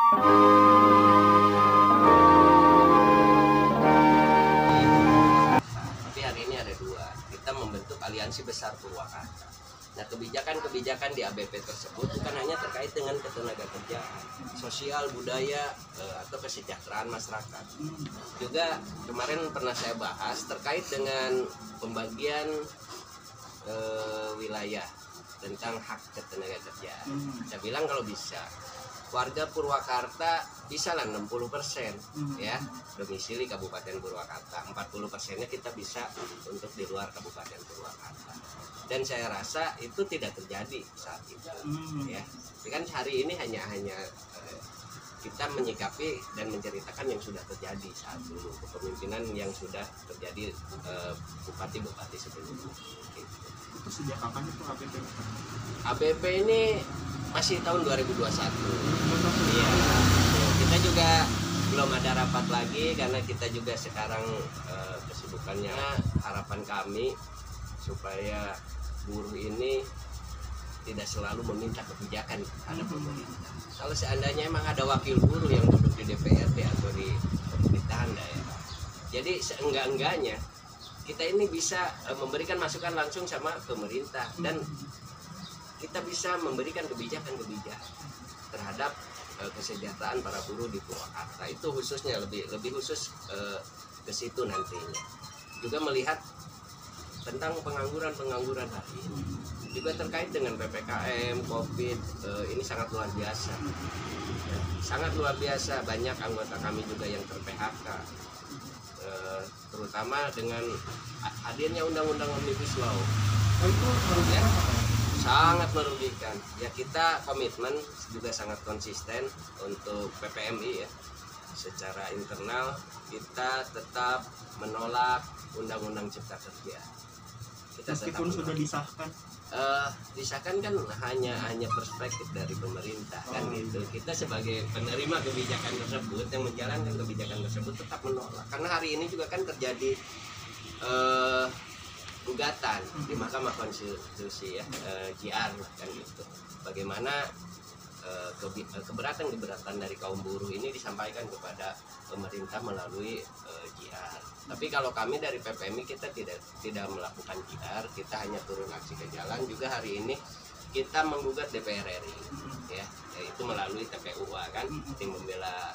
Tapi hari ini ada dua, kita membentuk aliansi besar Purwakarta. Nah, kebijakan-kebijakan di ABP tersebut bukan hanya terkait dengan ketenagakerjaan, sosial, budaya, atau kesejahteraan masyarakat. Juga kemarin pernah saya bahas terkait dengan pembagian wilayah tentang hak ketenagakerjaan. Saya bilang kalau bisa warga Purwakarta bisa lah 60% ya domisili Kabupaten Purwakarta, 40%-nya kita bisa untuk di luar Kabupaten Purwakarta. Dan saya rasa itu tidak terjadi saat itu ya. Jadi kan hari ini hanya kita menyikapi dan menceritakan yang sudah terjadi saat dulu, kepemimpinan yang sudah terjadi bupati-bupati sebelumnya. Itu sejak kapan itu ABP? ABP ini masih tahun 2021. Iya. Kita juga belum ada rapat lagi karena kita juga sekarang kesibukannya. Harapan kami supaya buruh ini tidak selalu meminta kebijakan pada pemerintah. Kalau seandainya emang ada wakil buruh yang duduk di DPRD atau di pemerintahan daerah, jadi seenggak-enggaknya kita ini bisa memberikan masukan langsung sama pemerintah dan kita bisa memberikan kebijakan-kebijakan terhadap kesejahteraan para buruh di Purwakarta. Itu khususnya lebih khusus ke situ nantinya. Juga melihat tentang pengangguran hari ini. Juga terkait dengan PPKM, COVID, ini sangat luar biasa. Sangat luar biasa, banyak anggota kami juga yang ter-PHK. Terutama dengan hadirnya undang-undang Omnibus Law. Ya, sangat merugikan. Ya, kita komitmen juga sangat konsisten untuk PPMI ya. Secara internal kita tetap menolak undang-undang Cipta Kerja. Kita meskipun sudah disahkan. Disahkan kan hanya perspektif dari pemerintah kan gitu. Kita sebagai penerima kebijakan tersebut yang menjalankan kebijakan tersebut tetap menolak. Karena hari ini juga kan terjadi gugatan di Mahkamah Konstitusi ya, JR kan gitu. Bagaimana keberatan dari kaum buruh ini disampaikan kepada pemerintah melalui JR. Tapi kalau kami dari PPMI kita tidak melakukan JR, kita hanya turun aksi ke jalan. Juga hari ini kita menggugat DPR RI ya, yaitu melalui TPUA kan, tim pembela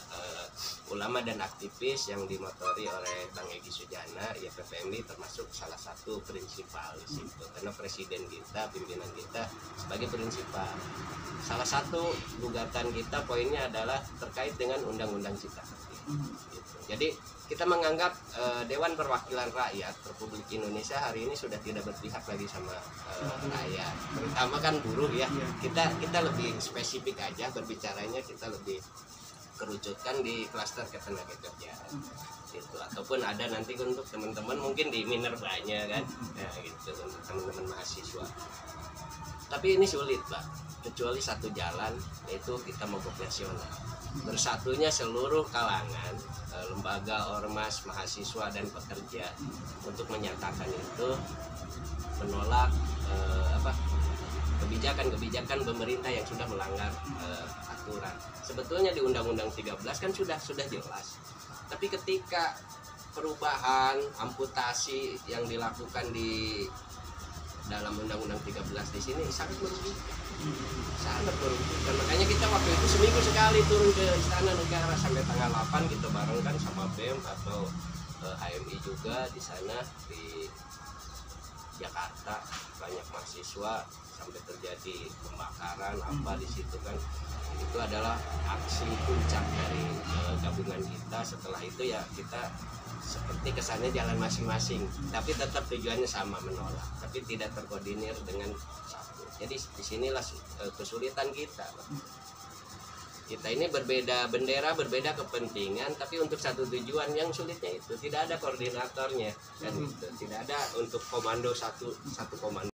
ulama dan aktivis yang dimotori oleh Bang Egy Sujana. Ya, PPMI termasuk salah satu prinsipal di situ karena presiden kita, pimpinan kita sebagai prinsipal. Salah satu gugatan kita poinnya adalah terkait dengan Undang-Undang Cipta Kerja. Gitu. Jadi kita menganggap Dewan Perwakilan Rakyat Republik Indonesia hari ini sudah tidak berpihak lagi sama rakyat, terutama kan buruh ya. Kita lebih spesifik aja berbicaranya, kita lebih kerucutkan di klaster ketenagakerjaan gitu. Ataupun ada nanti untuk teman-teman mungkin di Minerbanya kan ya, gitu, untuk teman-teman mahasiswa. Tapi ini sulit Pak, kecuali satu jalan, yaitu kita mogok nasional. Bersatunya seluruh kalangan, lembaga, ormas, mahasiswa dan pekerja untuk menyatakan itu, menolak kebijakan-kebijakan pemerintah yang sudah melanggar aturan. Sebetulnya di Undang-Undang 13 kan sudah jelas. Tapi ketika perubahan, amputasi yang dilakukan di dalam Undang-Undang 13 di sini sangat merugikan. Makanya kita waktu itu seminggu sekali turun ke Istana Negara sampai tanggal 8 kita bareng kan sama BEM atau HMI juga di sana di Jakarta. Banyak mahasiswa sampai terjadi pembakaran di situ kan. Itu adalah aksi puncak dari gabungan kita. Setelah itu ya kita seperti kesannya jalan masing-masing, tapi tetap tujuannya sama, menolak, tapi tidak terkoordinir dengan satu. Jadi disinilah kesulitan kita. Kita ini berbeda bendera, berbeda kepentingan, tapi untuk satu tujuan. Yang sulitnya itu tidak ada koordinatornya, dan tidak ada untuk komando satu komando.